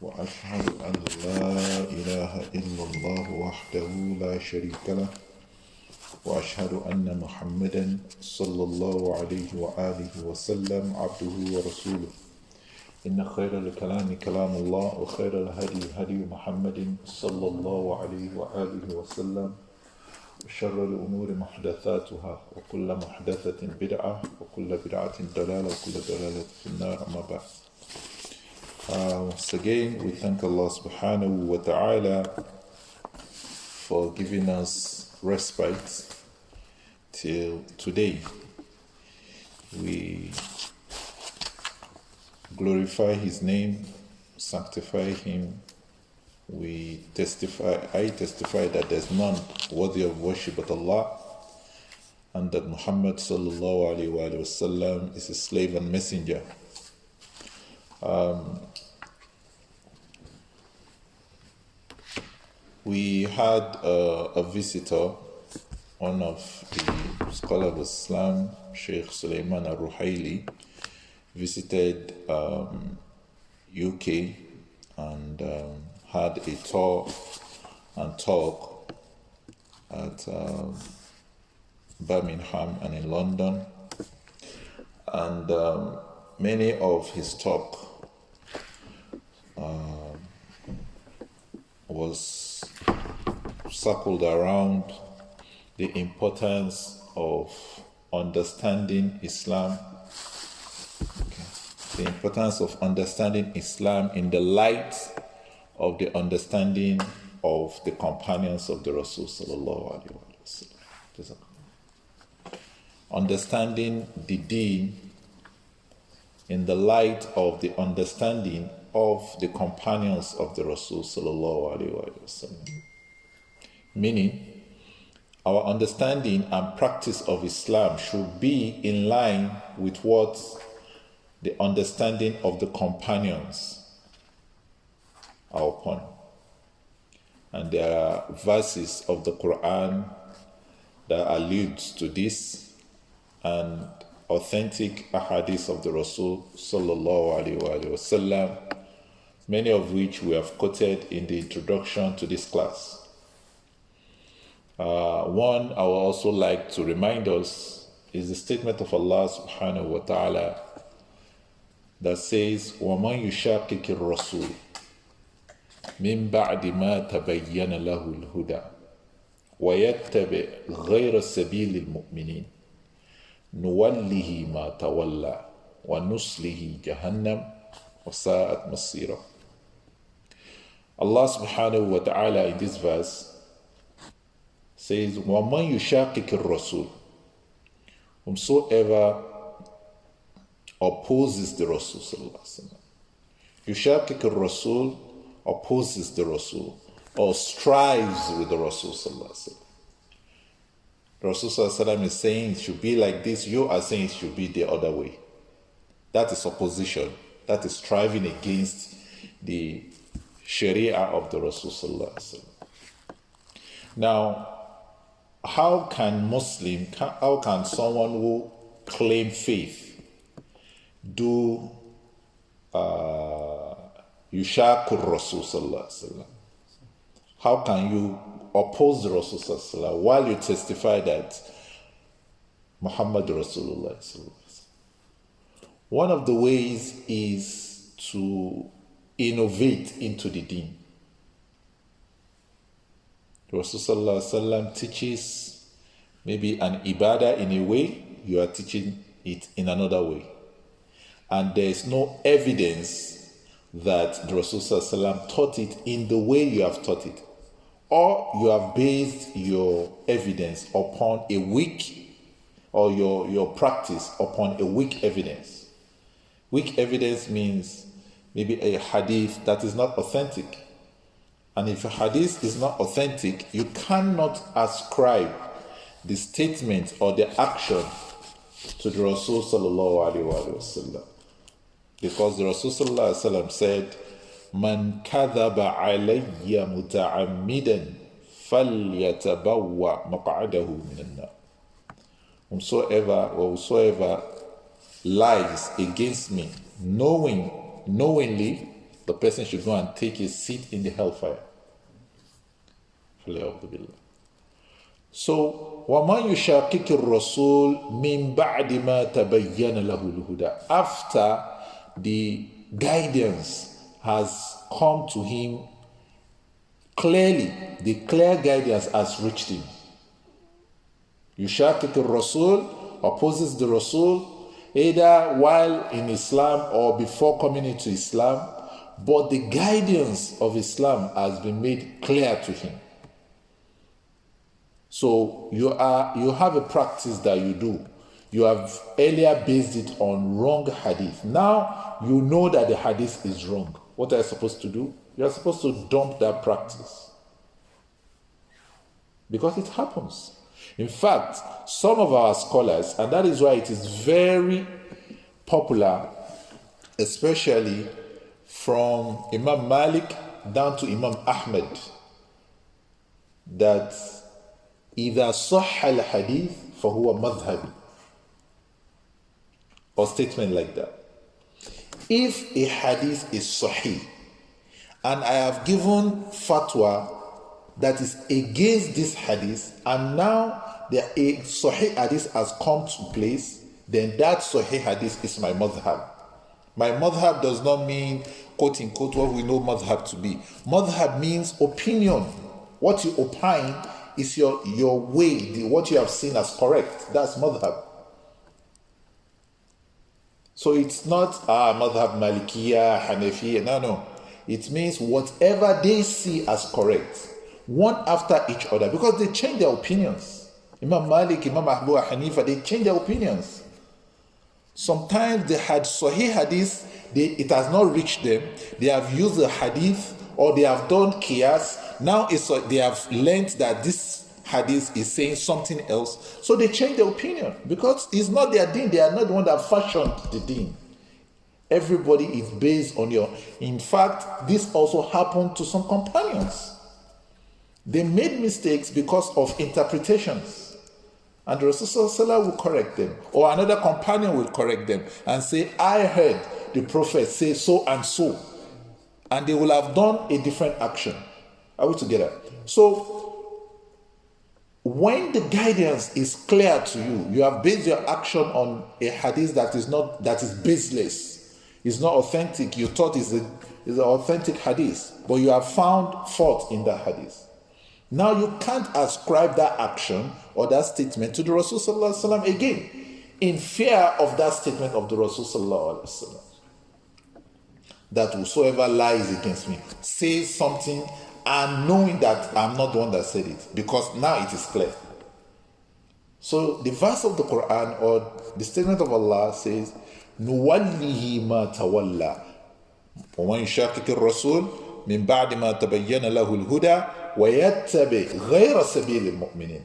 وأشهد أن لا إله إلا الله وحده لا شريك له وأشهد أن محمدا صلى الله عليه وآله وسلم عبده ورسوله إن خير الكلام كلام الله وخير الهدي هدي محمد صلى الله عليه وآله وسلم وشر الأمور محدثاتها وكل محدثة بدعة وكل بدعة ضلالة وكل ضلالة في النار أما بعد. Once again, we thank Allah subhanahu wa ta'ala for giving us respite till today. We glorify His name, sanctify Him. I testify that there's none worthy of worship but Allah, and that Muhammad sallallahu alaihi wasallam is His slave and messenger. We had a visitor, one of the scholars of Islam, Sheikh Sulaiman Al-Ruhaili, visited UK and had a tour and talk at Birmingham and in London, and many of his talk was circled around the importance of understanding Islam, the importance of understanding Islam in the light of the understanding of the companions of the Rasul sallallahu alaihi wasallam. Understanding the deen in the light of the understanding of the companions of the Rasul sallallahu alaihi wasallam. Meaning, our understanding and practice of Islam should be in line with what the understanding of the companions are upon. And there are verses of the Quran that allude to this, and authentic ahadith of the Rasul sallallahu alaihi wasallam, many of which we have quoted in the introduction to this class. One I would also like to remind us is the statement of Allah subhanahu wa ta'ala that says, وَمَنْ يُشَاقِقِ الرَّسُولِ مِنْ بَعْدِ مَا تَبَيَّنَ لَهُ الْهُدَى وَيَتَّبِعْ غَيْرَ سَبِيلِ الْمُؤْمِنِينَ نُوَلِّهِ مَا تَوَلَّى وَنُصْلِهِ جَهَنَّمَ وَسَاءَتْ مَصِيرًا. Allah subhanahu wa ta'ala in this verse says, وَمَنْ يُشَاقِقِ الرَّسُولِ, whomsoever opposes the Rasul sallallahu alaihi wasallam. يُشَاقِقِ الرَّسُولِ opposes the Rasul or strives with the Rasul sallallahu alaihi wasallam. The Rasul sallallahu alaihi wasallam is saying it should be like this, you are saying it should be the other way. That is opposition. That is striving against the Sharia of the Rasul sallallahu alaihi wasallam. Now, how can someone who claim faith do yushakur Rasul sallallahu alaihi wasallam? How can you oppose the Rasul sallallahu alaihi wasallam while you testify that Muhammad Rasulullah sallallahu alaihi wasallam? One of the ways is to innovate into the deen. Rasulullah sallallahu alaihi wasallam teaches maybe an ibadah in a way, you are teaching it in another way. And there is no evidence that the Rasulullah sallallahu alaihi wasallam taught it in the way you have taught it. Or you have based your evidence upon a weak, or your practice upon a weak evidence. Weak evidence means maybe a hadith that is not authentic. And if a hadith is not authentic, you cannot ascribe the statement or the action to the Rasul sallallahu alaihi wasallam, because the Rasul sallallahu alaihi wasallam said, "Man kadhaba alayya muta'ammidan falyatabawwa maq'adahu minan nar." Whosoever lies against me knowingly, the person should go and take a seat in the hellfire. So, وَمَنْ يُشَاقِقِ الرَّسُولِ مِنْ بَعْدِ مَا تَبَيَّنَ لَهُ الْهُدَى. After the guidance has come to him clearly, the clear guidance has reached him. يُشَاقِقِ الرَّسُولِ opposes the Rasul, either while in Islam or before coming into Islam, but the guidance of Islam has been made clear to him. So you have a practice that you do. You have earlier based it on wrong hadith. Now you know that the hadith is wrong. What are you supposed to do? You are supposed to dump that practice. Because it happens. In fact, some of our scholars, and that is why it is very popular, especially from Imam Malik down to Imam Ahmed, that إذا صح الحديث فهو مذهبي, or statement like that. If a hadith is sahih and I have given fatwa that is against this hadith, and now a sahih hadith has come to place, then that sahih hadith is my madhab. My madhab does not mean, quote unquote, what we know madhab to be. Madhab means opinion. What you opine is your way, what you have seen as correct. That's madhab. So it's not madhab Malikiya, Hanafiya. No. It means whatever they see as correct, one after each other, because they change their opinions. Imam Malik, Imam Abu Hanifa, they change their opinions. Sometimes they had Sahih hadith, it has not reached them. They have used the hadith, or they have done qiyas. Now they have learned that this hadith is saying something else. So they change their opinion, because it's not their deen. They are not the one that fashioned the deen. Everybody is based on In fact, this also happened to some companions. They made mistakes because of interpretations. And the Rasulullah will correct them. Or another companion will correct them and say, I heard the Prophet say so and so. And they will have done a different action. Are we together? So, when the guidance is clear to you, you have based your action on a hadith that is baseless. It's not authentic. You thought it's an authentic hadith, but you have found fault in that hadith. Now you can't ascribe that action or that statement to the Rasul sallallahu alaihi wasallam again, in fear of that statement of the Rasul sallallahu alaihi wasallam, that whosoever lies against me says something, and knowing that I'm not the one that said it, because now it is clear. So the verse of the Quran or the statement of Allah says, "Nuwallihi ma tawalla, wa man yushaqiqi ar-rasul min ba'di ma tabayyana lahu al-huda." وَيَتَّبِعْ غَيْرَ سَبِيلِ الْمُؤْمِنِينَ.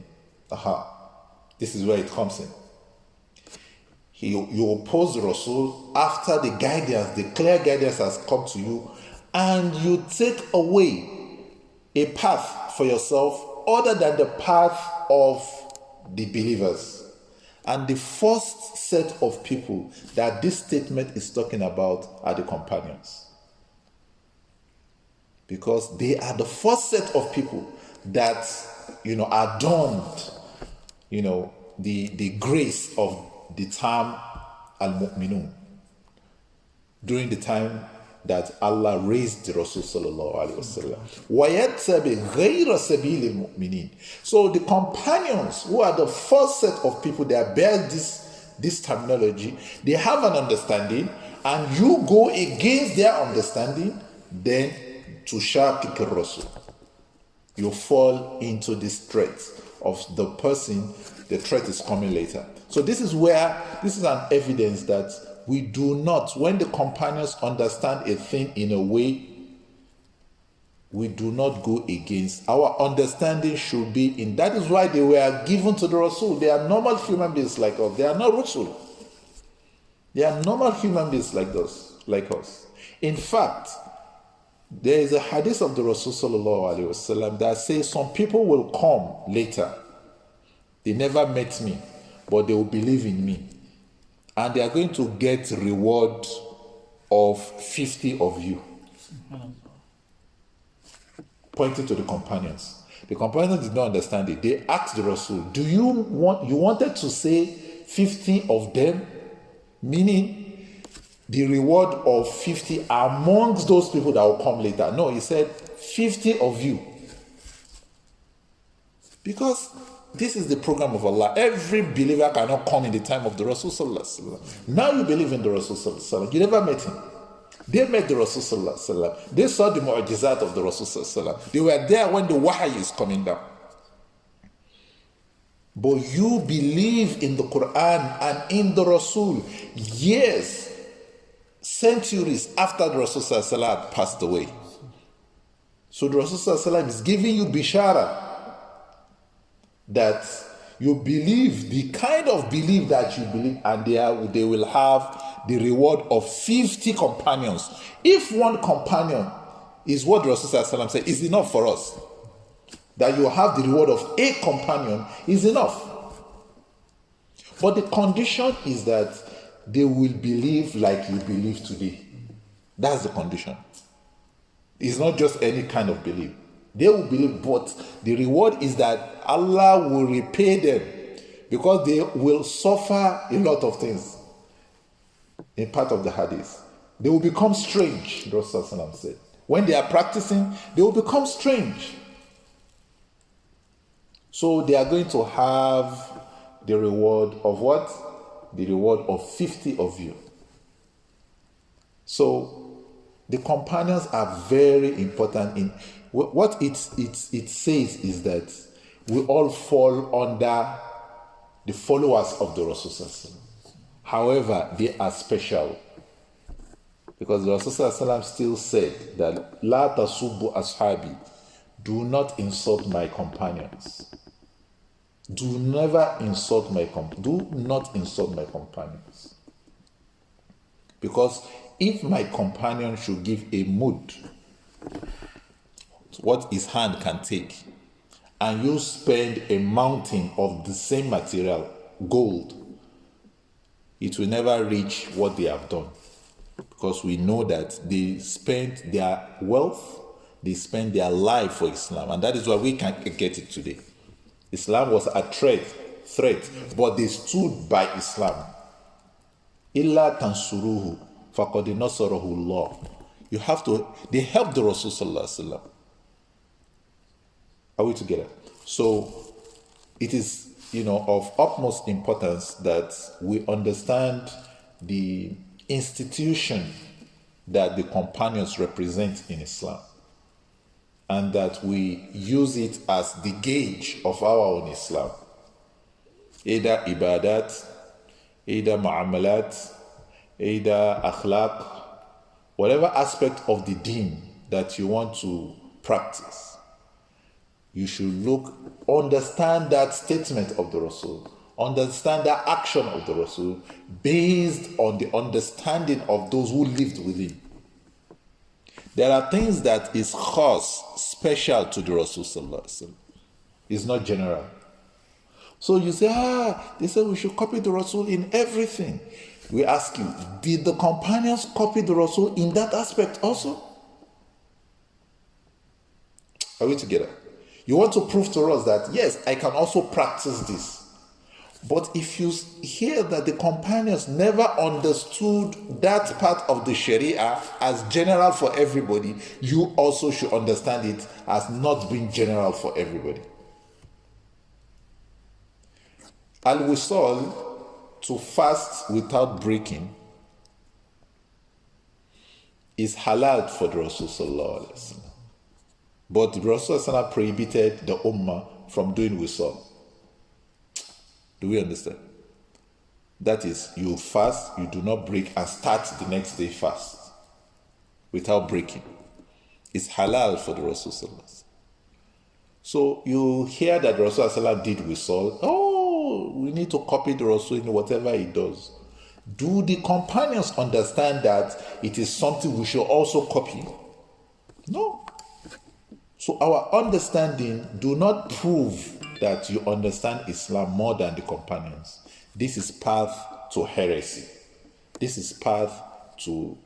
This is where it comes in. You oppose the Rasul after the guidance, the clear guidance has come to you, and you take away a path for yourself other than the path of the believers. And the first set of people that this statement is talking about are the companions. Because they are the first set of people that, adorned, the grace of the term al-mu'minun during the time that Allah raised the Rasul sallallahu alaihi wasallam. وَيَتَّبِعْ غَيْرَ سَبِيلِ الْمُؤْمِنِينَ. So the companions, who are the first set of people that bear this terminology, they have an understanding, and you go against their understanding, then to shaqiq al-Rasul, you fall into this threat of the person. The threat is coming later. So this is an evidence that we do not, when the companions understand a thing in a way, we do not go against. Our understanding should be in. That is why they were given to the Rasul. They are normal human beings like us. They are not Rasul. They are normal human beings like us. In fact, there is a hadith of the Rasul sallallahu alaihi wasallam that says some people will come later. They never met me, but they will believe in me, and they are going to get reward of 50 of you. Pointing to the companions. The companions did not understand it. They asked the Rasul, you wanted to say 50 of them? Meaning the reward of 50 amongst those people that will come later. No, he said 50 of you. Because this is the program of Allah. Every believer cannot come in the time of the Rasul Sallallahu Alaihi Wasallam. Now you believe in the Rasul Sallallahu Alaihi Wasallam. You never met him. They met the Rasul Sallallahu Alaihi Wasallam. They saw the mu'jizat of the Rasul Sallallahu Alaihi Wasallam. They were there when the wahy is coming down. But you believe in the Quran and in the Rasul years, centuries after the Rasul Sallallahu Alaihi Wasallam had passed away. So the Rasul Sallallahu Alaihi Wasallam is giving you bishara that you believe the kind of belief that you believe, and they will have the reward of 50 companions. If one companion is what the Rasul Sallallahu Alaihi Wasallam said is enough for us, that you have the reward of a companion is enough. But the condition is that they will believe like you believe today. That's the condition. It's not just any kind of belief. They will believe, but the reward is that Allah will repay them, because they will suffer a lot of things. In part of the hadith, they will become strange, the Rasul said. When they are practicing, they will become strange. So they are going to have the reward of what? The reward of 50 of you. So the companions are very important. In what it says is that we all fall under the followers of the Rasul. However, they are special, because the Rasul still said that La tasubbu ashabi, do not insult my companions. Do not insult my companions. Because if my companion should give a mud, what his hand can take, and you spend a mountain of the same material, gold, it will never reach what they have done. Because we know that they spent their wealth, they spent their life for Islam, and that is why we can't get it today. Islam was a threat, but they stood by Islam. Illa tansuruhu faqad nasarahu Allah. You have to. They helped the Rasul Sallallahu Alaihi Wasallam. Are we together? So it is, of utmost importance that we understand the institution that the companions represent in Islam, and that we use it as the gauge of our own Islam. Either ibadat, either mu'amalat, either akhlaq, whatever aspect of the deen that you want to practice, you should understand that statement of the Rasul, understand that action of the Rasul, based on the understanding of those who lived with him. There are things that is khas, special to the Rasul Sallallahu Alaihi Wasallam. It's not general. So you say, they say we should copy the Rasul in everything. We ask you, did the companions copy the Rasul in that aspect also? Are we together? You want to prove to us that, yes, I can also practice this. But if you hear that the companions never understood that part of the Sharia as general for everybody, you also should understand it as not being general for everybody. Al-Wisal, to fast without breaking, is halal for the Rasul Sallallahu Alaihi Wasallam. But the Rasul Sallallahu Alaihi Wasallam prohibited the Ummah from doing Wisal. Do we understand? That is, you fast, you do not break, and start the next day fast without breaking. It's halal for the Rasul Sallallahu Alaihi Wasallam. So you hear that the Rasul Sallallahu Alaihi Wasallam did Wisal. We need to copy the Rasul in whatever he does. Do the companions understand that it is something we should also copy? No. So our understanding do not prove that you understand Islam more than the companions. This is path to heresy. This is path to,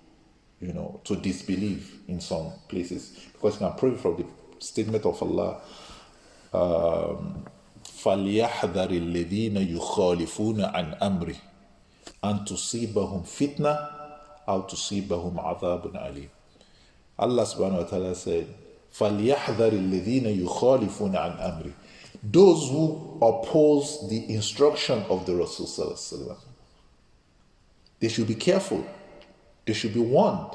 to disbelieve in some places. Because you can prove from the statement of Allah, فَلْيَحْذَرِ الَّذِينَ يُخَالِفُونَ عَنْ أَمْرِهِ أَن تُصِيبَهُمْ فِتْنَةٌ أَوْ تُصِيبَهُمْ عَذَابٌ أَلِيمٌ. Allah subhanahu wa ta'ala said, فَلْيَحْذَرِ الَّذِينَ يُخَالِفُونَ عَنْ أَمْرِهِ. Those who oppose the instruction of the Rasul sallallahu alaihi wasallam, they should be careful. They should be warned.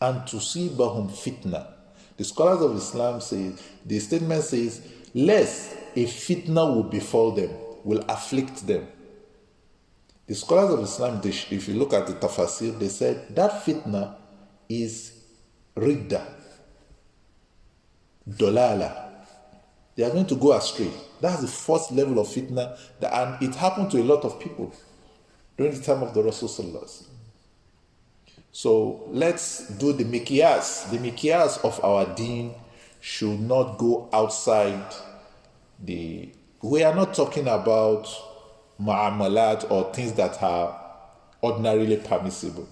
And to see bahum fitna. The scholars of Islam say, the statement says, lest a fitna will befall them, will afflict them. The scholars of Islam, if you look at the tafasir, they said that fitna is ridda, dolala. They are going to go astray. That's the first level of fitna, and it happened to a lot of people during the time of the Rasul sallallahu alaihi wasallam. So let's do the miqyas. The miqyas of our deen should not go outside the... We are not talking about mu'amalat or things that are ordinarily permissible.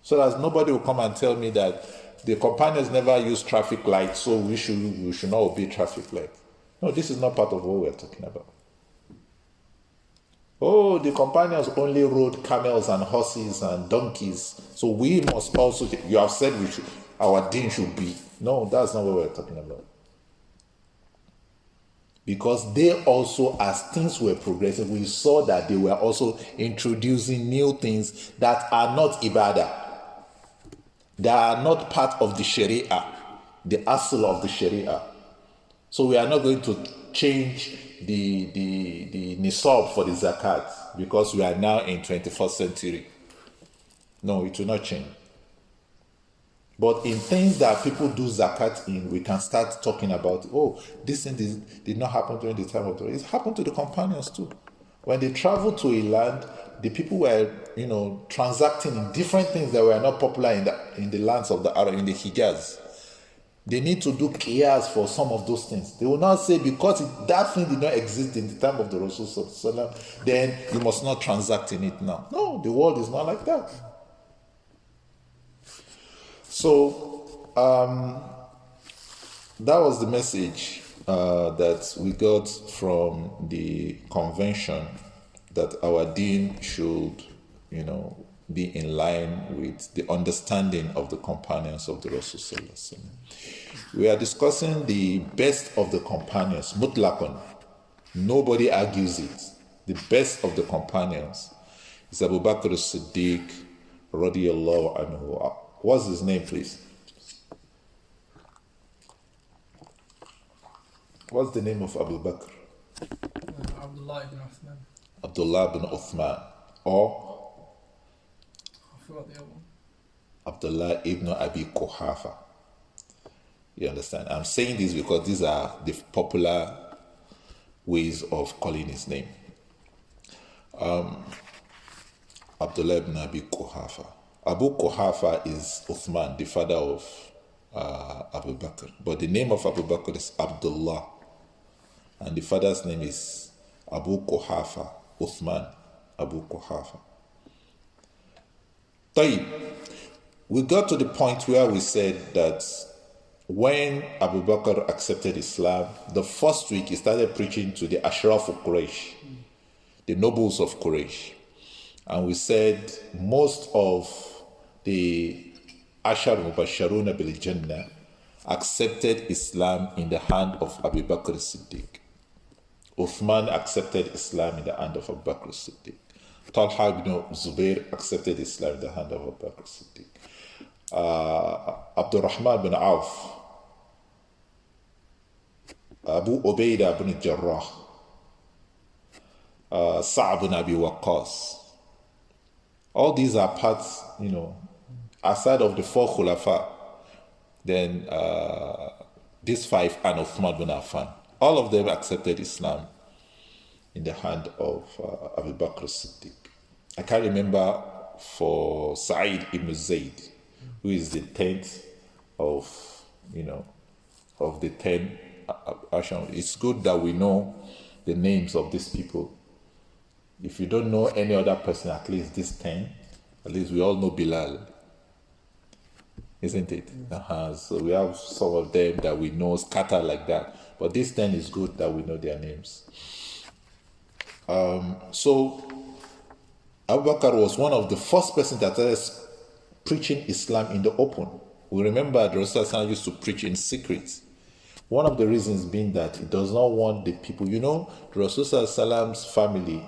So that nobody will come and tell me that the companions never use traffic lights, so we should not obey traffic lights. No, this is not part of what we're talking about. Oh, the companions only rode camels and horses and donkeys, so we must also... You have said our deen should be... No, that's not what we're talking about. Because they also, as things were progressing, we saw that they were also introducing new things that are not ibadah. They are not part of the sharia, the asl of the sharia. So we are not going to change the nisab for the zakat because we are now in 21st century. No, it will not change. But in things that people do zakat in, we can start talking about, oh, this thing did not happen during the time of the... It happened to the companions too. When they traveled to a land, the people were, transacting in different things that were not popular in the lands of the Arab, in the Hijaz. They need to do qiyas for some of those things. They will not say because that thing did not exist in the time of the Rasul sallallahu alaihi wasallam, then you must not transact in it now. No, the world is not like that. So that was the message that we got from the convention, that our deen should, be in line with the understanding of the companions of the Rasul sallallahu alaihi wasallam. We are discussing the best of the companions, mutlaqan. Nobody argues it. The best of the companions is Abu Bakr As-Siddeeq radiyallahu anhu. What's his name, please? What's the name of Abu Bakr? Abdullah ibn Uthman. Abdullah ibn Uthman. Or? I forgot the other one. Abdullah ibn Abi Quhafa. You understand? I'm saying this because these are the popular ways of calling his name. Abdullah ibn Abi Quhafa. Abu Quhafa is Uthman, the father of Abu Bakr. But the name of Abu Bakr is Abdullah. And the father's name is Abu Quhafa, Uthman, Abu Quhafa. Tayyib. We got to the point where we said that when Abu Bakr accepted Islam, the first week he started preaching to the Ashraf of Quraysh, the nobles of Quraysh. And we said most of the Ashar Mubasharuna bil Jannah accepted Islam in the hand of Abu Bakr As-Siddeeq. Uthman accepted Islam in the hand of Abu Bakr As-Siddeeq. Talha ibn Zubair accepted Islam in the hand of Abu Bakr As-Siddeeq. Abdul Rahman bin Auf, Abu Ubaidah bin Jarrah, Sa'd bin Abi Waqqas. All these are parts, aside of the four Khulafa, then these five, and Uthman bin Affan. All of them accepted Islam in the hand of Abu Bakr As-Siddeeq. I can't remember for Sa'id ibn Zayd, who is the 10th of the 10. It's good that we know the names of these people. If you don't know any other person, at least this 10, at least we all know Bilal. isn't it? So we have some of them that we know scatter like that. But this 10 is good that we know their names. So Abu Bakr was one of the first person that started preaching Islam in the open. We remember the Rasul used to preach in secret. One of the reasons being that he does not want the people. You know, the Rasul's family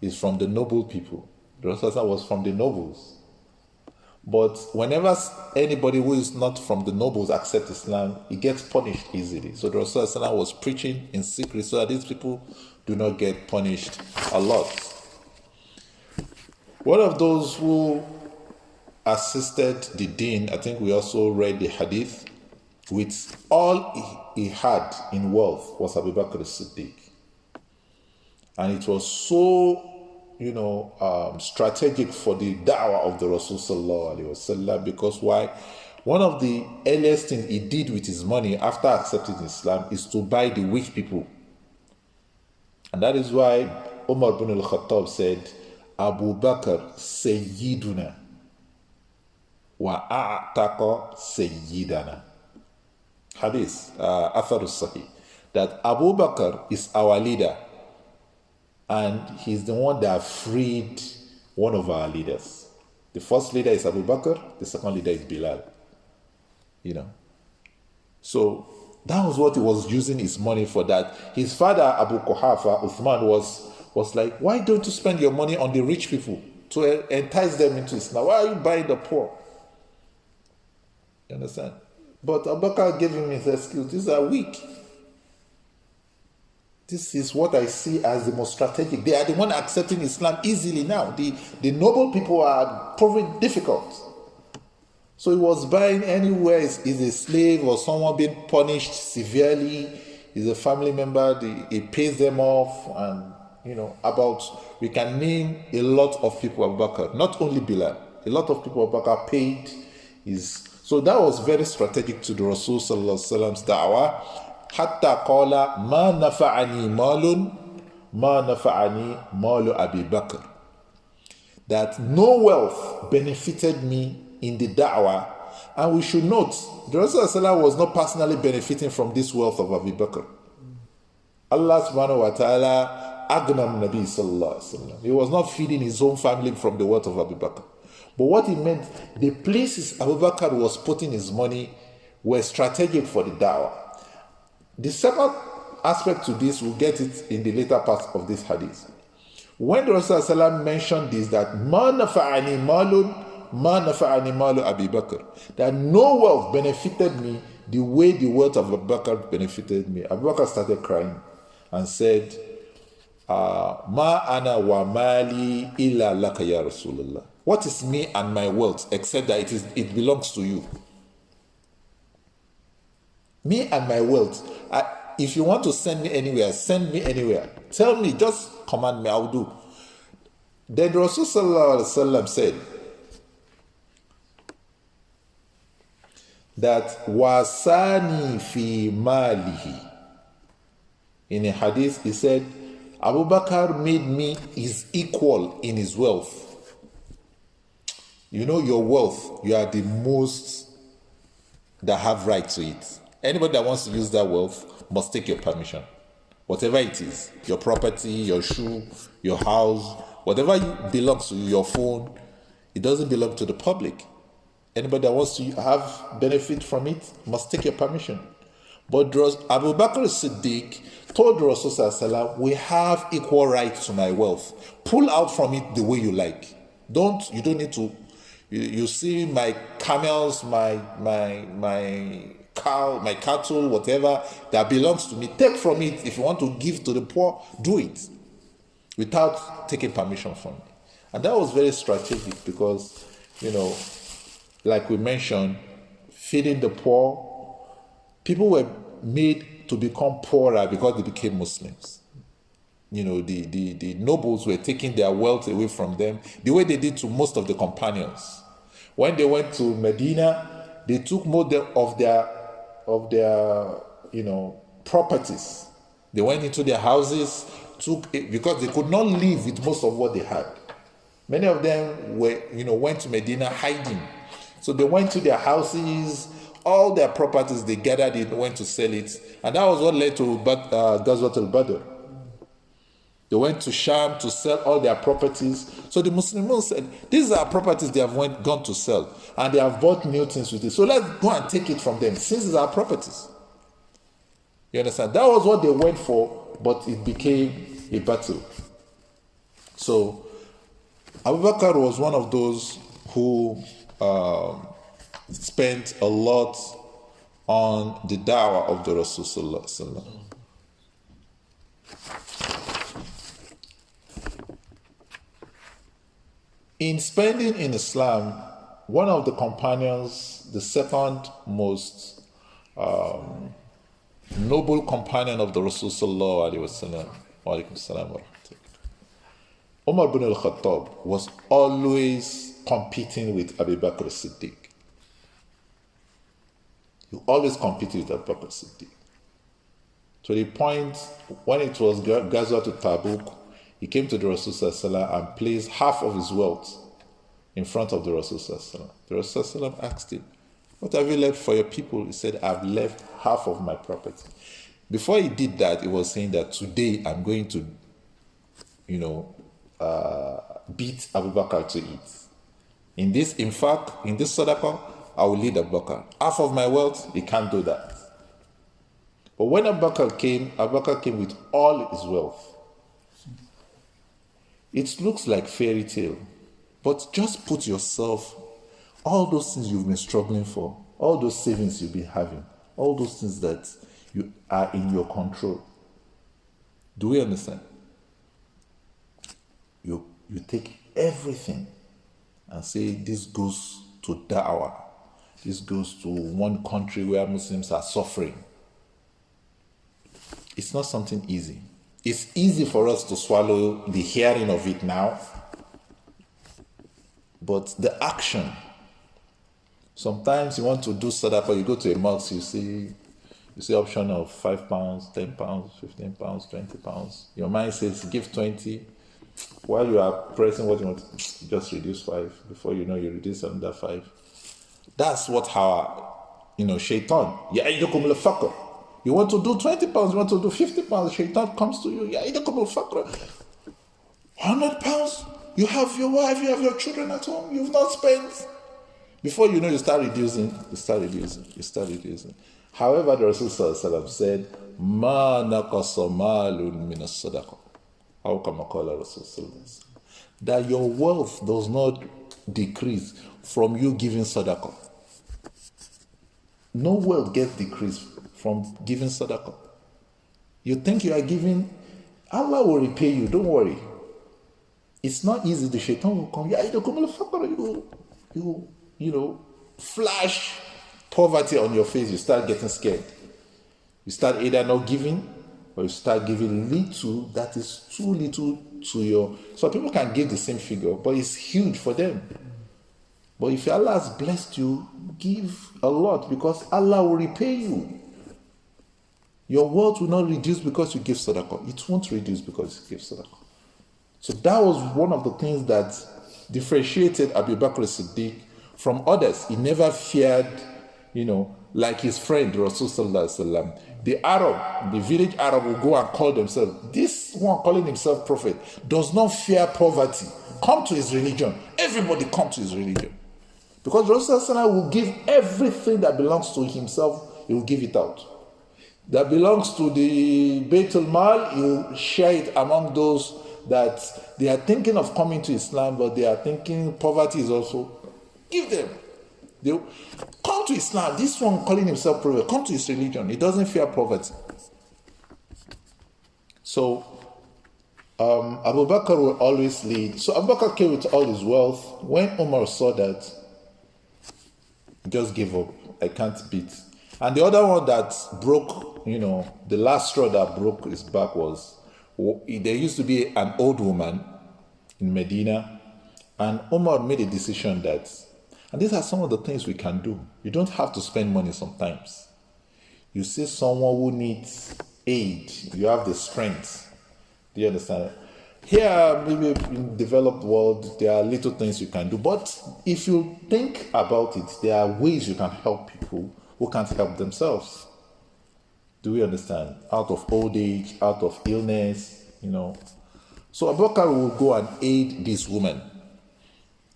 is from the noble people. The Rasul was from the nobles. But whenever anybody who is not from the nobles accepts Islam, he gets punished easily. So the Rasul was preaching in secret so that these people do not get punished a lot. One of those who assisted the deen, I think we also read the hadith, with all he had in wealth was Abu Bakr As-Siddeeq. And it was so, strategic for the da'wah of the Rasul sallallahu alaihi wasallam, because why? One of the earliest things he did with his money after accepting Islam is to buy the weak people. And that is why Umar ibn al-Khattab said, Abu Bakr Sayyiduna wa a'taqa Sayyidana. Hadith, Athar al-Sahih, that Abu Bakr is our leader and he's the one that freed one of our leaders. The first leader is Abu Bakr, the second leader is Bilal. So that was what he was using his money for. That his father, Abu Quhafa, Uthman, was like, why don't you spend your money on the rich people to entice them into Islam? Why are you buying the poor? You understand? But Abu Bakr gave him his excuse. These are weak. This is what I see as the most strategic. They are the one accepting Islam easily now. The noble people are proving difficult. So he was buying anywhere. He's a slave or someone being punished severely. He's a family member. He pays them off. And, we can name a lot of people Abu Bakr. Not only Bilal. A lot of people Abu Bakr paid So that was very strategic to the Rasul sallallahu alaihi wasallam's da'wah. Hatta qala ma nafa'ani malu Abi Bakr. That no wealth benefited me in the da'wah. And we should note, the Rasul sallallahu was not personally benefiting from this wealth of Abu Bakr. Allah subhanahu wa ta'ala agnam Nabi sallallahu alaihi wasallam. He was not feeding his own family from the wealth of Abu Bakr. But what he meant, the places Abu Bakr was putting his money were strategic for the da'wah. The second aspect to this, we'll get it in the later part of this hadith. When the Rasul mentioned this, that ma nafa'ani malu Abi Bakr, that no wealth benefited me the way the wealth of Abu Bakr benefited me, Abu Bakr started crying and said, ma ana wa mali illa laka ya Rasulullah. What is me and my wealth except that it belongs to you? Me and my wealth. If you want to send me anywhere, send me anywhere. Tell me, just command me, I will do. Then Rasul sallallahu alaihi wasallam said that wasani fi malihi. In a hadith, he said, Abu Bakr made me his equal in his wealth. Your wealth, you are the most that have right to it. Anybody that wants to use that wealth must take your permission. Whatever it is, your property, your shoe, your house, whatever belongs to you, your phone, it doesn't belong to the public. Anybody that wants to have benefit from it must take your permission. But Abu Bakr As-Siddeeq told Rasul, we have equal rights to my wealth. Pull out from it the way you like. You don't need to. You see my camels, my cow, my cattle, whatever that belongs to me, take from it. If you want to give to the poor, do it without taking permission from me. And that was very strategic because, like we mentioned, feeding the poor, people were made to become poorer because they became Muslims. The nobles were taking their wealth away from them, the way they did to most of the companions. When they went to Medina, they took more of their properties. They went into their houses, because they could not live with most of what they had. Many of them went to Medina hiding. So they went to their houses, all their properties, they gathered it, went to sell it. And that was what led to Ghazwat al-Badr. They went to Sham to sell all their properties. So the Muslims said, these are properties they have gone to sell. And they have bought new things with it. So let's go and take it from them, since it's our properties. You understand? That was what they went for, but it became a battle. So Abu Bakr was one of those who spent a lot on the da'wah of the Rasul Sallallahu Alaihi Wasallam. In spending in Islam, one of the companions, the second most noble companion of the Rasul Sallallahu Alaihi Wasallam, Umar bin al-Khattab, was always competing with Abu Bakr As-Siddeeq. He always competed with Abu Bakr As-Siddeeq. To the point, when it was Ghazwa to Tabuk, he came to the Rasul Sallallahu Alaihi Wasallam and placed half of his wealth in front of the Rasul Sallallahu Alaihi Wasallam. The Rasul Sallallahu Alaihi Wasallam asked him, "What have you left for your people?" He said, "I've left half of my property." Before he did that, he was saying that today I'm going to, beat Abu Bakr to it. In this sadaqah, I will lead Abu Bakr. Half of my wealth, he can't do that. But when Abu Bakr came with all his wealth. It looks like fairy tale, but just put yourself, all those things you've been struggling for, all those savings you've been having, all those things that you are in your control. Do we understand? You take everything and say, this goes to da'wah. This goes to one country where Muslims are suffering. It's not something easy. It's easy for us to swallow the hearing of it now, but the action. Sometimes you want to do sadaqah, you go to a mosque, you see option of £5, £10, £15, £20. Your mind says give 20. While you are pressing what you want, just reduce 5. Before you know, you reduce another 5. That's what shaitan. Ya'idukum al-faqr. You want to do £20, you want to do £50, shaitan comes to you. Ya'idukum al-faqr. £100. You have your wife, you have your children at home, you've not spent. Before you know, you start reducing. However, the Rasul Sallallahu Alaihi Wasallam said, "Ma naqasa malun min as-sadaqah." How come I call Rasul Sallallahu Alaihi Wasallam? That your wealth does not decrease from you giving sadaqah. No wealth gets decreased from giving sadaqah. You think you are giving, Allah will repay you. Don't worry. It's not easy. The shaitan will come. You flash poverty on your face. You start getting scared. You start either not giving, or you start giving little that is too little to your. So people can give the same figure, but it's huge for them. But if Allah has blessed you, give a lot, because Allah will repay you. Your wealth will not reduce because you give sadaqah. It won't reduce because you give sadaqah. So that was one of the things that differentiated Abu Bakr As-Siddeeq from others. He never feared, like his friend Rasul Sallallahu Alaihi Wasallam. The Arab, the village Arab will go and call themselves. This one calling himself prophet does not fear poverty. Come to his religion. Everybody come to his religion. Because Rasul Sallallahu Alaihi Wasallam will give everything that belongs to himself, he will give it out. That belongs to the Baitul Mal, he will share it among those that they are thinking of coming to Islam, but they are thinking poverty is also. Give them. They come to Islam. This one calling himself prophet, come to his religion. He doesn't fear poverty. So Abu Bakr will always lead. So Abu Bakr came with all his wealth. When Umar saw that, he just gave up. I can't beat. And the other one that broke, the last straw that broke his back was, there used to be an old woman in Medina, and Umar made a decision that, and these are some of the things we can do. You don't have to spend money sometimes. You see someone who needs aid, you have the strength. Do you understand? Here, maybe in developed world, there are little things you can do. But if you think about it, there are ways you can help people who can't help themselves. Do we understand? Out of old age, out of illness, So Abu Bakr will go and aid this woman.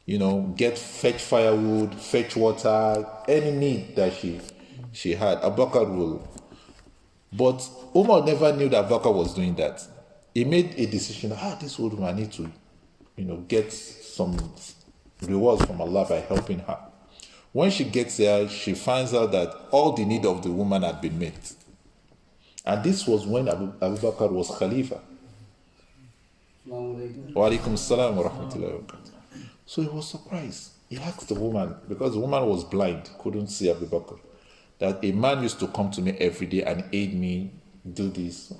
Fetch firewood, fetch water, any need that she had. Abu Bakr will. But Umar never knew that Abu Bakr was doing that. He made a decision, this old woman, I need to, get some rewards from Allah by helping her. When she gets there, she finds out that all the need of the woman had been met. And this was when Abu Bakr was Khalifa. Wa alaikum assalam wa rahmatullahi wa barakatuh. So he was surprised. He asked the woman, because the woman was blind, couldn't see Abu Bakr, that a man used to come to me every day and aid me do this.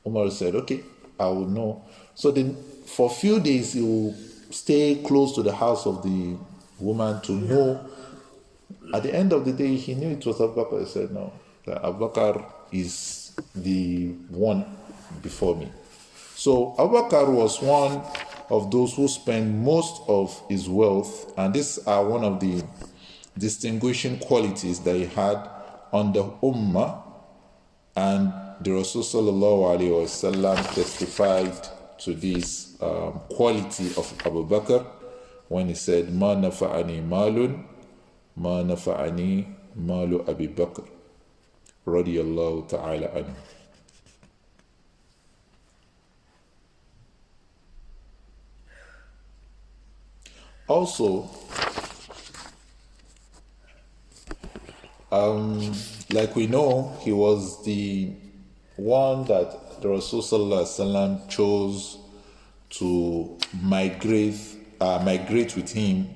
Umar said, okay, I will know. So then for a few days he will stay close to the house of the woman to know. At the end of the day, he knew it was Abu Bakr. He said, no, that Abu Bakr is the one before me. So Abu Bakr was one of those who spent most of his wealth, and these are one of the distinguishing qualities that he had on the Ummah, and the Rasul sallallahu alaihi wasallam testified to this quality of Abu Bakr when he said, "Ma nafa'ani malun, ma nafa'ani malu Abi Bakr, radiyallahu ta'ala anhu." Also, like we know, he was the one that the Rasul sallallahu alaihi wasallam chose to migrate with him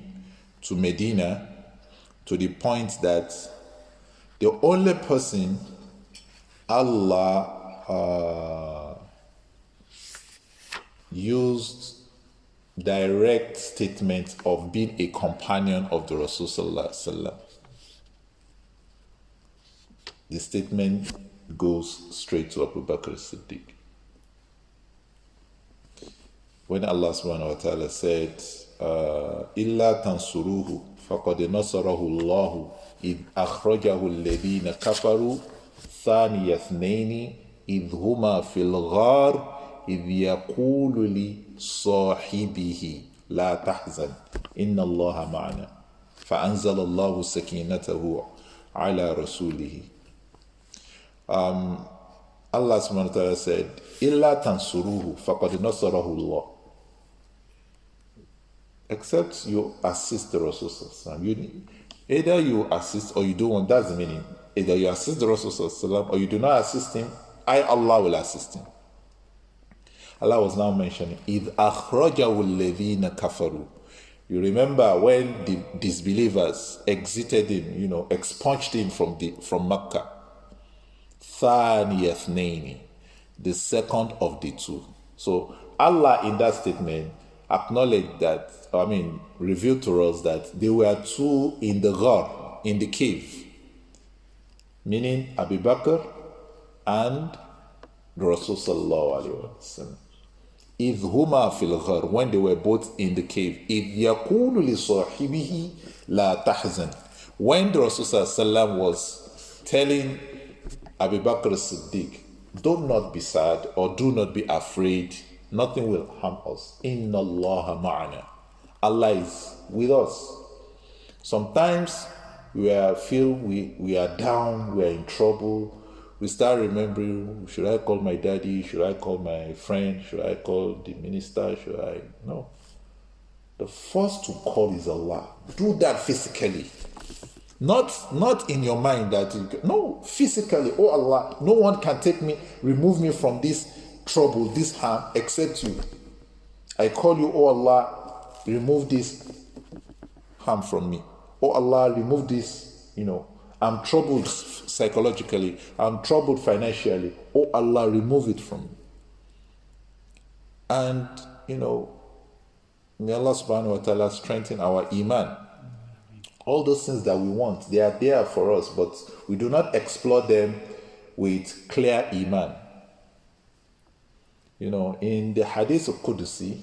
to Medina, to the point that the only person Allah used direct statement of being a companion of the Rasul sallallahu alaihi wasallam. The statement goes straight to Abu Bakr As-Siddeeq. When Allah subhanahu wa ta'ala said, "Illa tansuruhu faqad nasarahu Allah idh akhrajahu alladhina kafaru thaniya ithnaini idh huma fil ghar idh yaqulu li sahibihi la tahzan inna Allah ma'ana fa'anzala Allahu sakinatahu ala rasulihi." Allah subhanahu wa ta'ala said, "Illa tansuruhu faqad nasarahu Allah." Except you assist the Rasul sallallahu alaihi wasallam. Either you assist or you don't want. That's the meaning. Either you assist the Rasul sallallahu alaihi wasallam or you do not assist him. Allah will assist him. Allah was now mentioning, "Idh akhrajahu alladhina kafaru." You remember when the disbelievers exited him, expunged him from Mecca. Thaniya ithnaini, the second of the two. So Allah in that statement acknowledged that, revealed to us that there were two in the ghar, in the cave, meaning Abu Bakr and the Rasul sallallahu alaihi wasallam. Idh huma fil ghar, when they were both in the cave. Idh yaqulu li sahibihi la tahzan, when the Rasul sallallahu alaihi wasallam was telling Abu Bakr As-Siddeeq, do not be sad or do not be afraid, nothing will harm us. Inna Allah ma'ana, Allah is with us. Sometimes we feel we are down, we are in trouble. We start remembering, should I call my daddy? Should I call my friend? Should I call the minister? No. The first to call is Allah. Do that physically. Not in your mind no, physically. Oh Allah, no one can remove me from this trouble, this harm, except you. I call you, oh Allah, remove this harm from me. Oh Allah, remove this, I'm troubled psychologically, I'm troubled financially. Oh Allah, remove it from me. And, may Allah subhanahu wa ta'ala strengthen our iman. All those things that we want, they are there for us, but we do not explore them with clear iman. In the Hadith of Qudusi,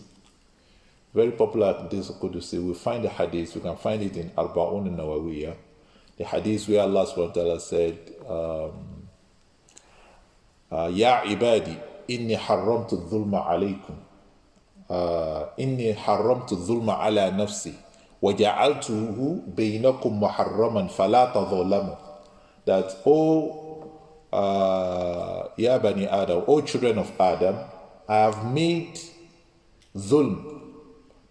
very popular Hadith of Qudusi, we find the Hadith, we can find it in Arba'un al-Nawawiyah, the Hadith where Allah subhanahu wa ta'ala said, Ya ibadi, inni haramtu dhulma alaykum. Inni haramtu dhulma ala nafsi. وَجَعَلْتُهُ بَيْنَكُمْ مُحَرَّمًا فَلَا تَظَلَمُوا. That, Ya Bani Adam, O children of Adam, I have made dhulm,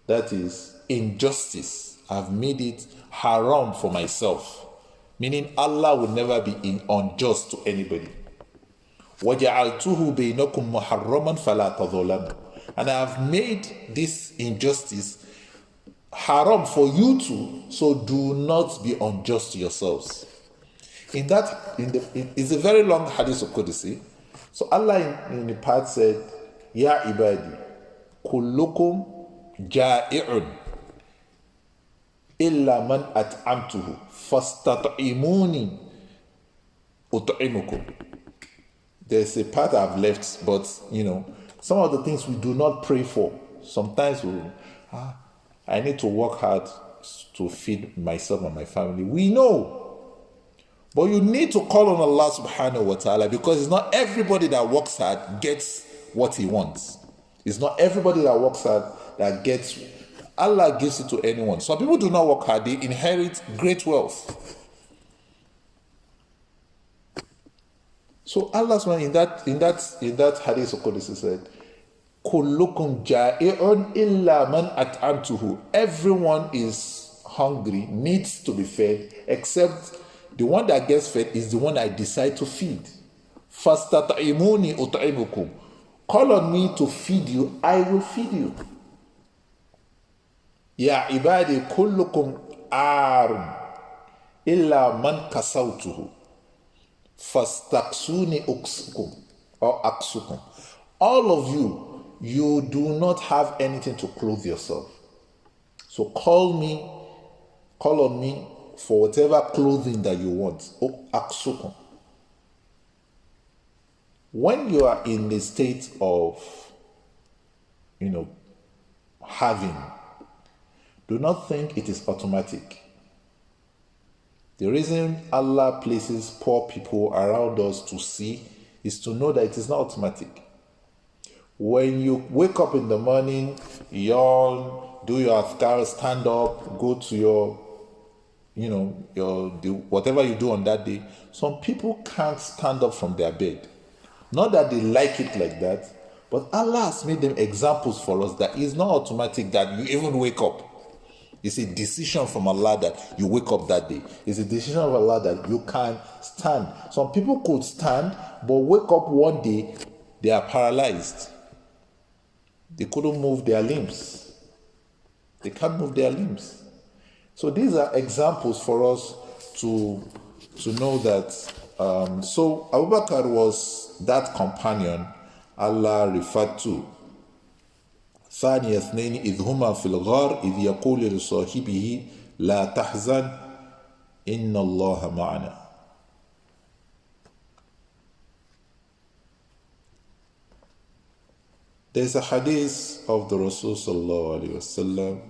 that is injustice, I have made it haram for myself. Meaning Allah will never be unjust to anybody. وَجَعَلْتُهُ بَيْنَكُمْ مُحَرَّمًا فَلَا تَظَلَمُوا. And I have made this injustice haram for you too, so do not be unjust to yourselves. It's a very long hadith of Qudsi. So Allah in the part said, Ya ibadi, kullukum ja'i'un illa man at'amtuhu fastat'imuni ut'imukum. There's a part I've left, but some of the things we do not pray for. Sometimes I need to work hard to feed myself and my family. We know. But you need to call on Allah subhanahu wa ta'ala, because it's not everybody that works hard gets what he wants. It's not everybody that works hard that gets. Allah gives it to anyone. Some people do not work hard, they inherit great wealth. So Allah in that hadith of Qudsi said, Kullukum ja'i'un illa man at'amtuhu. Everyone is hungry, needs to be fed, except the one that gets fed is the one I decide to feed. Fastat'imuni ut'imukum. Call on me to feed you, I will feed you. Ya ibadi kullukum arun illa man kasawtuhu. Fastaqsuni uksukum or aksukum. All of you do not have anything to clothe yourself. So call on me for whatever clothing that you want. Aksukum. When you are in the state of, having, do not think it is automatic. The reason Allah places poor people around us to see is to know that it is not automatic. When you wake up in the morning, yawn, do your adhkar, stand up, go to your whatever you do on that day. Some people can't stand up from their bed. Not that they like it like that, but Allah has made them examples for us that it's not automatic that you even wake up. It's a decision from Allah that you wake up that day. It's a decision of Allah that you can stand. Some people could stand, but wake up one day, they are paralyzed. They couldn't move their limbs. They can't move their limbs. So these are examples for us to know that. So Abu Bakr was that companion Allah referred to. ثاني اثنين إذ هما في الغار إذ يقول لصاحبه لا تحزن إن الله معنا. There's a hadith of the Rasul sallallahu alayhi wa sallam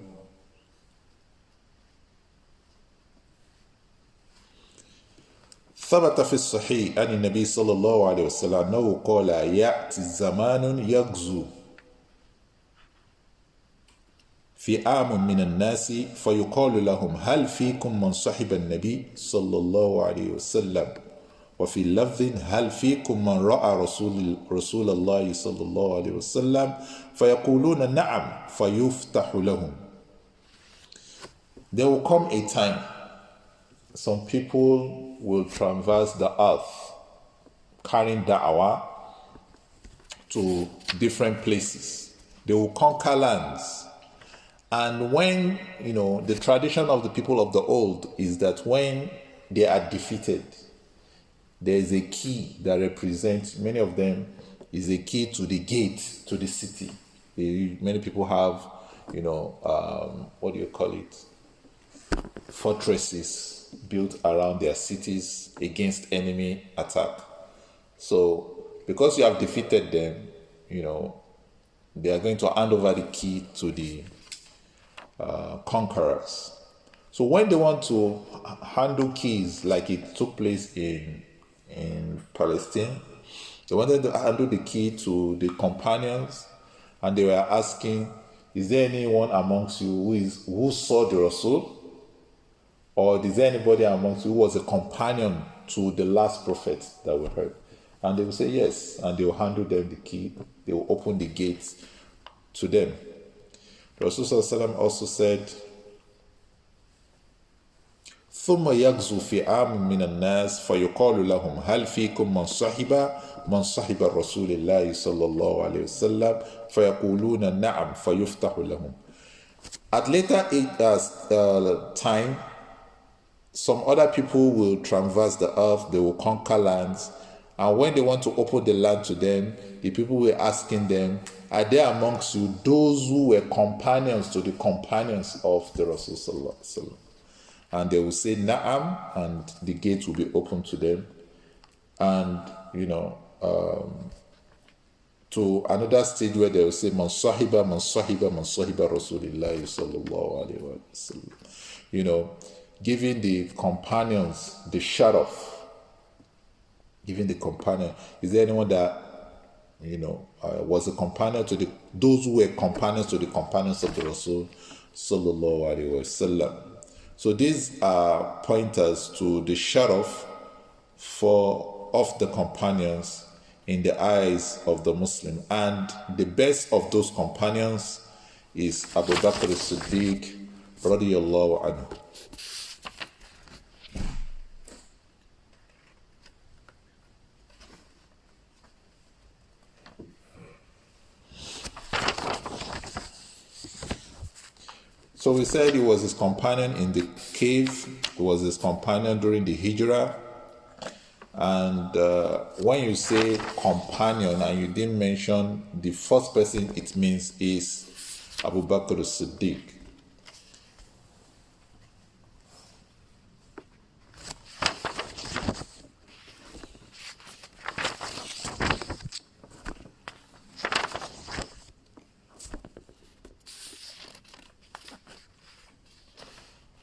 ثبت في الصحيح عن النبي صلى الله عليه وسلم أنه قال يأتي زمان يغزو في عام من الناس فيقال لهم هل فيكم من صحب النبي صلى الله عليه وسلم وفي اللفظ هل فيكم من رأى رسول الله صلى الله عليه وسلم فيقولون نعم فيفتح لهم. There will come a time some people will traverse the earth carrying da'wah to different places. They will conquer lands. And when, the tradition of the people of the old is that when they are defeated, there is a key that represents, many of them, is a key to the gate, to the city. Many people have, fortresses built around their cities against enemy attack. So, because you have defeated them, they are going to hand over the key to the conquerors. So when they want to handle keys, like it took place in Palestine, they wanted to handle the key to the companions, and they were asking, is there anyone amongst you who saw the Rasul? Or is there anybody amongst you who was a companion to the last prophet that we heard? And they will say yes, and they will handle them the key. They will open the gates to them. The Rasul also said, ثم يغزو فئام من الناس فيقال لهم هل فيكم من صحب رسول الله صلى الله عليه وسلم فيقولون نعم فيفتح لهم. At later time, some other people will traverse the earth, they will conquer lands, and when they want to open the land to them, the people were asking them, are there amongst you those who were companions to the companions of the Rasul sallallahu alaihi wasallam? And they will say na'am, and the gates will be open to them. And to another stage where they will say man sahiba Rasulillahi sallallahu alaihi wasallam. Giving the companions the sharaf. Giving the companion. Is there anyone that was a companion to those who were companions to the companions of the Rasul sallallahu alaihi wasallam? So these are pointers to the sharaf of the companions in the eyes of the Muslim. And the best of those companions is Abu Bakr As-Siddeeq radiyallahu anhu. So we said he was his companion in the cave, he was his companion during the Hijrah. And when you say companion and you didn't mention the first person it means is Abu Bakr As-Siddeeq.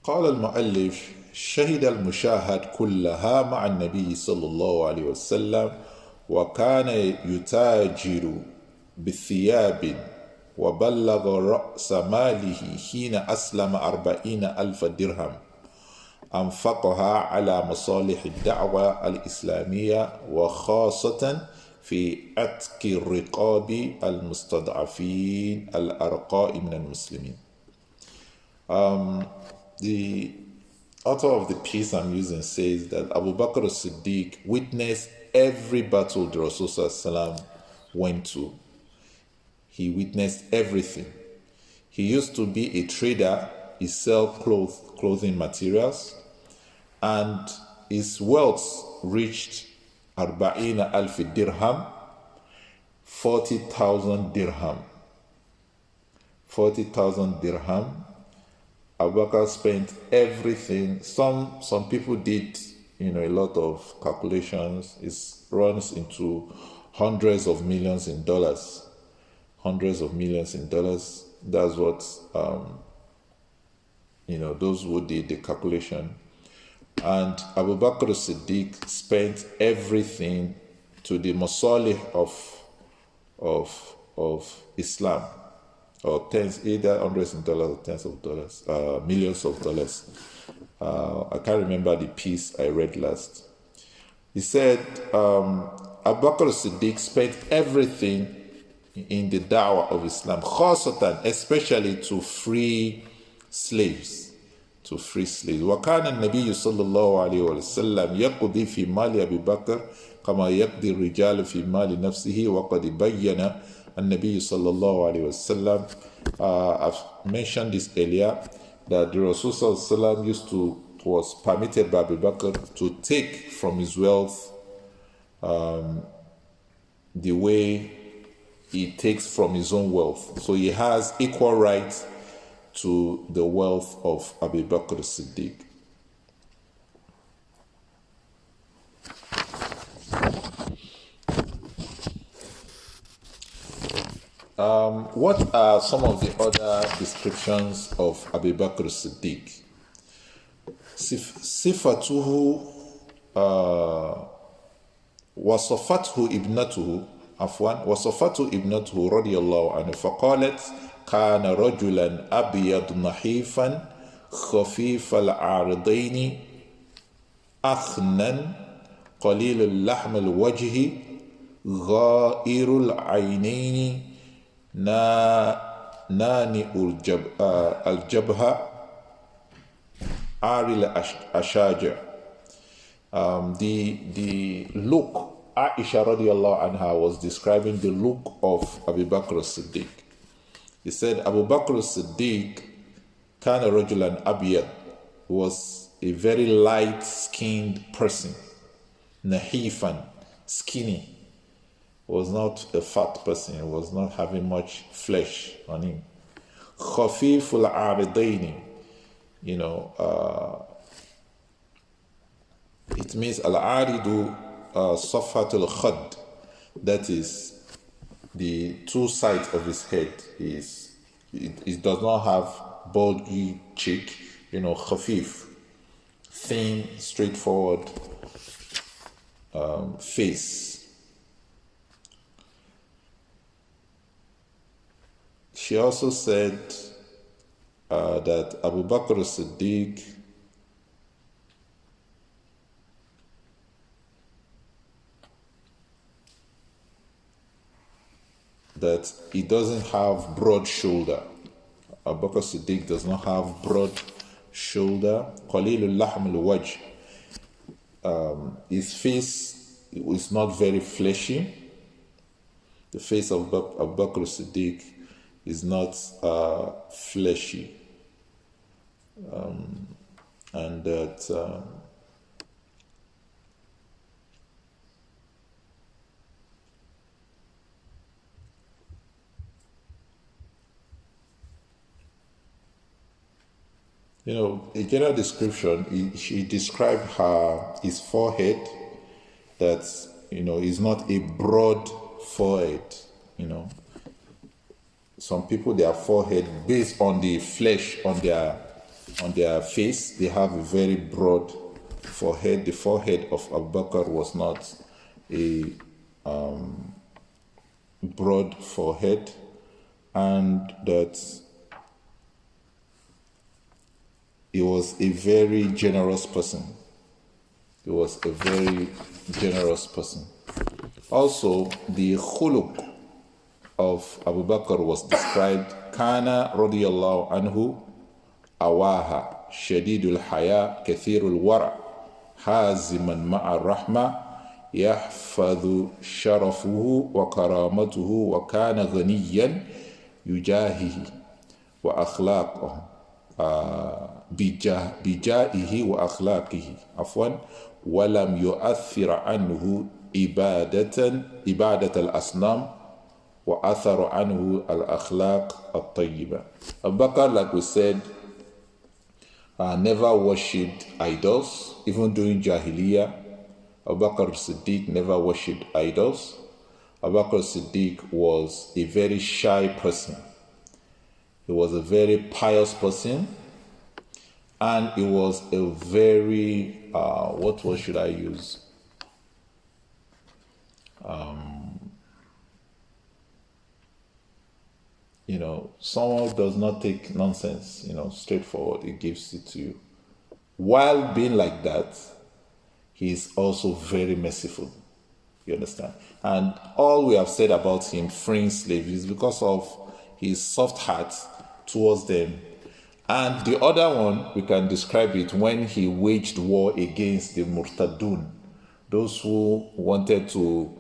قال المؤلف شهد المشاهد كلها مع النبي صلى الله عليه وسلم وكان يتاجر بالثياب وبلغ رأس ماله حين أسلم 40,000 درهم أنفقها على مصالح الدعوة الإسلامية وخاصة في عتق الرقاب المستضعفين الأرقاء من المسلمين. The author of the piece I'm using says that Abu Bakr As-Siddeeq witnessed every battle the Rasul went to. He witnessed everything. He used to be a trader. He sell clothing materials, and his wealth reached 40,000 dirham, 40,000 dirham. 40,000 dirham. Abu Bakr spent everything. Some people did, a lot of calculations. It runs into hundreds of millions in dollars. Hundreds of millions in dollars. That's what, those who did the calculation. And Abu Bakr As-Siddeeq spent everything to the masalih of Islam. Or either hundreds of dollars or tens of dollars, millions of dollars. I can't remember the piece I read last. He said, Abu Bakr As-Siddeeq spent everything in the da'wah of Islam, khasatan, especially to free slaves. وكان النبي صلى الله عليه وسلم يقضي في مال أبي بكر كما يقضي الرجال في مال نفسه وقد بين النبي صلى الله عليه وسلم. I've mentioned this earlier, that the Rasul sallallahu alaihi wasallam was permitted by Abu Bakr to take from his wealth the way he takes from his own wealth. So he has equal rights to the wealth of Abu Bakr As-Siddeeq. What are some of the other descriptions of Abu Bakr As-Siddeeq? صفته وصفته ابنته وصفته ابنته رضي الله عنه فقالت كان رجلا أبيض نحيفا خفيف العرضين أخنا قليل اللحم الوجه غائر العينين نانئ الجبهة عاري الأشاجر. The look, Aisha radiallahu anha was describing the look of Abu Bakr As-Siddeeq. He said Abu Bakr As-Siddeeq kana rajulan abiyad, was a very light-skinned person, nahifan, skinny, was not a fat person, was not having much flesh on him. Khafiful aridaini, it means al-aridu safatul khad, that is the two sides of his head. It does not have bulgy cheek, khafif, thin, straightforward face. She also said that Abu Bakr As-Siddeeq that he doesn't have broad shoulder. Abu Bakr As-Siddeeq does not have broad shoulder. Qalilul lahm al-wajh. His face is not very fleshy. The face of Abu Bakr As-Siddeeq is not fleshy. And that a general description, she described his forehead, that is not a broad forehead. Some people, their forehead, based on the flesh on their face, they have a very broad forehead. The forehead of Abu Bakr was not a broad forehead, and that he was a very generous person. He was a very generous person. Also, the khuluq of Abu Bakr was described. Kana radiyallahu anhu awaha shadidul haya kathirul wara haziman ma'a rahma yahfadhu sharafuhu wa karamatuhu wa kana ghaniyan yujahihi wa akhlaquhu bijaihi wa akhlaqihi afwan walam yu'athir anhu ibadat al-asnam wa athar anhu al-akhlaq at-tayyiba. Abu Bakr, like we said, never worshipped idols. Even during Jahiliyyah, Abu Bakr As-Siddeeq never worshipped idols. Abu Bakr As-Siddeeq was a very shy person. He was a very pious person, and he was a very, what word should I use? Someone who does not take nonsense, straightforward, he gives it to you. While being like that, he is also very merciful. You understand? And all we have said about him freeing slaves is because of his soft heart towards them. And the other one, we can describe it when he waged war against the Murtadun, those who wanted to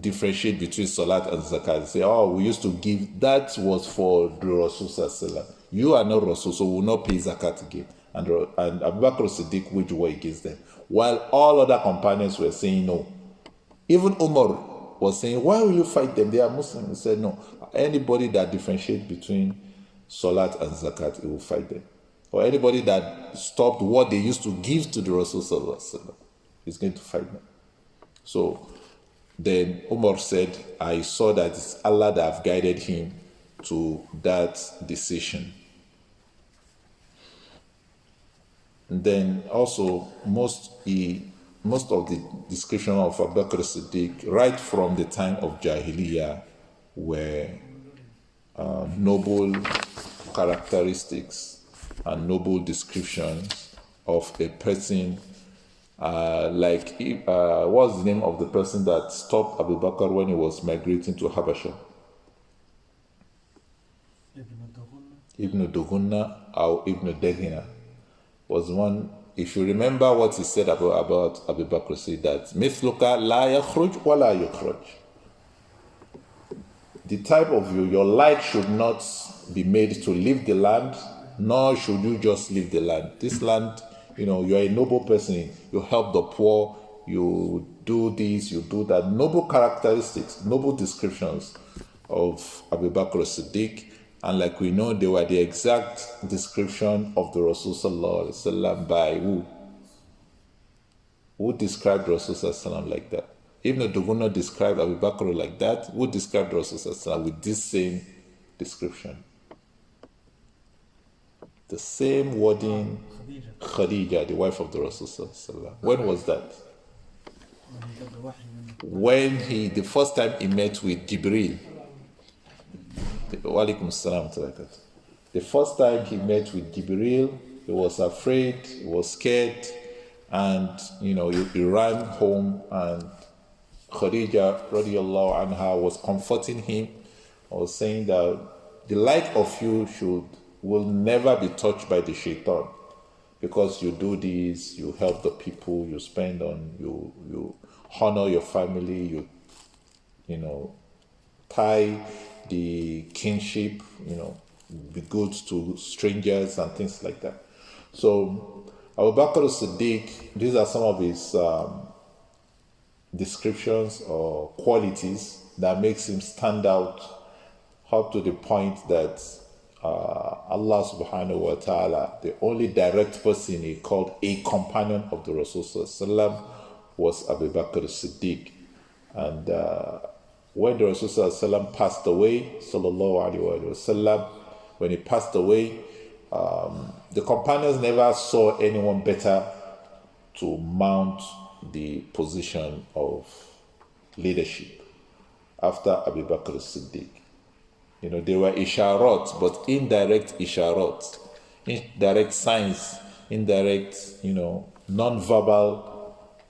differentiate between Salat and Zakat. Say, we used to give, that was for the Rasul Sallallahu. You are not Rasul, so we will not pay Zakat again. And Abu Bakr As-Siddeeq waged war against them, while all other companions were saying no. Even Umar was saying, why will you fight them? They are Muslims. He said, no. Anybody that differentiates between Salat and Zakat, he will fight them. Or anybody that stopped what they used to give to the Rasul Sallallahu, he's going to fight them. So Then Umar said, I saw that it's Allah that have guided him to that decision. And then also most of the description of Abu Bakr As-Siddeeq right from the time of Jahiliyyah were noble characteristics and noble descriptions of a person. What's the name of the person that stopped Abu Bakr when he was migrating to Habasha? Ibn Dughunna or Ibn Deghina was one. If you remember what he said about Abu Bakr, said that Mithluka la yakhruj wa la yukhraj. The type of you, your light should not be made to leave the land, nor should you just leave the land. This land, you are a noble person. You help the poor, you do this, you do that. Noble characteristics, noble descriptions of Abu Bakr As-Siddeeq. And like we know, they were the exact description of the Rasul Sallallahu Alaihi Wasallam by who? Who described Rasul Sallallahu Alaihi Wasallam like that? Ibn Dughunna described Abu Bakr like that. Who described Rasul Sallallahu Alaihi Wasallam with this same description? The same wording, Khadija, the wife of the Rasul Sallallahu Alaihi Wasallam. When was that? When the first time he met with Jibril. Walaikum salam to that. The first time he met with Jibril, he was afraid, he was scared, and he ran home, and Khadija radiallahu anha was comforting him, was saying that the like of you will never be touched by the shaitan, because you do this, you help the people, you spend on, you honor your family, you tie the kinship, be good to strangers and things like that. So Abu Bakr As-Siddeeq, these are some of his descriptions or qualities that makes him stand out up to the point that Allah subhanahu wa ta'ala, the only direct person he called a companion of the Rasul sallallahu alaihi wasallam was Abu Bakr As-Siddeeq. And when the Rasul sallallahu alaihi wasallam passed away, sallallahu alaihi wasallam, when he passed away, the companions never saw anyone better to mount the position of leadership after Abu Bakr As-Siddeeq. There were isharat, but indirect isharat, indirect signs, indirect, non-verbal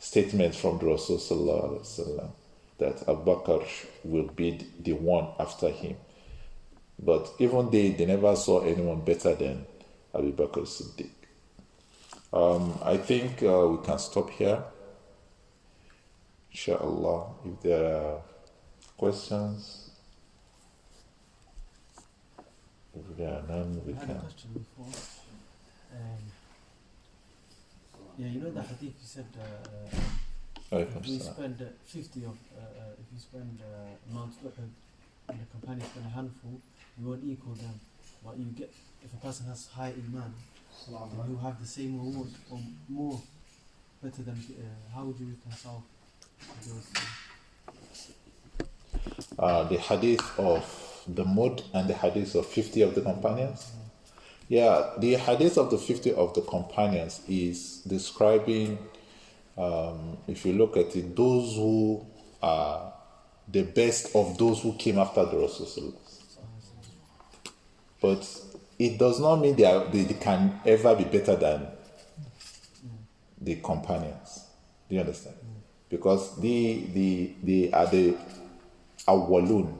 statements from the Rasul sallallahu alaihi wasallam that Abu Bakr will be the one after him. But even they never saw anyone better than Abu Bakr As-Siddeeq. I think we can stop here. Inshallah, if there are questions, if there are none, we I had can. a question before. The hadith you said if we spend 50 of if you spend Mount Uhud and the companions spend a handful, you won't equal them. But you get, if a person has high iman, then you have the same reward or more, better than. How would you reconcile those? The hadith of the mud and the hadith of 50 of the companions. Yeah, the hadith of the 50 of the companions is describing, if you look at it, those who are the best of those who came after the Rasul. But it does not mean they can ever be better than the companions. Do you understand? Because they are the awwalun.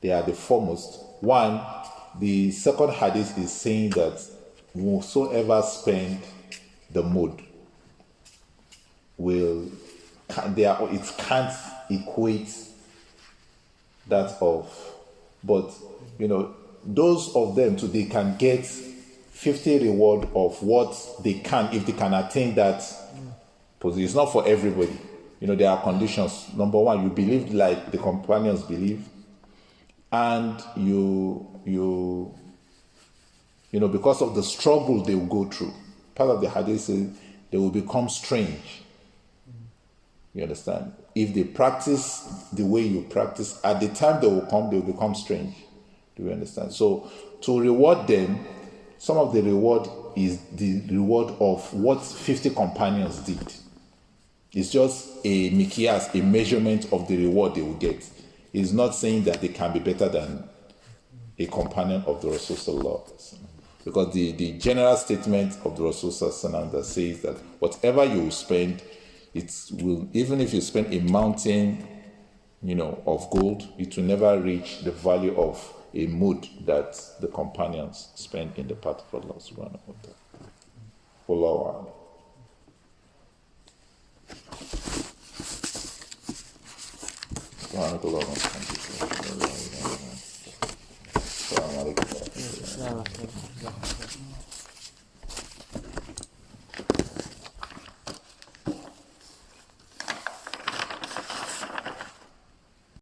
They are the foremost. One, the second hadith is saying that whosoever spend the mud it can't equate that of, but those of them too, they can get 50 reward of what they can if they can attain that position. It's not for everybody. There are conditions. Number one, you believe like the companions believe, and you because of the struggle they will go through. Part of the hadith is they will become strange. You understand? If they practice the way you practice, at the time they will become strange. Do you understand? So to reward them, some of the reward is the reward of what 50 companions did. It's just a miqyas, a measurement of the reward they will get. It's not saying that they can be better than a companion of the Rasul Sallallahu Alaihi Wasallam. Because the general statement of the Rasul Sallallahu Alaihi Wasallam that says that whatever you will spend, it will, even if you spend a mountain, of gold, it will never reach the value of a mud that the companions spent in the path of Allah subhanahu wa ta'ala. Wallahu a'lam. سبحانك اللهم وبحمدك. السلام عليكم ورحمة الله.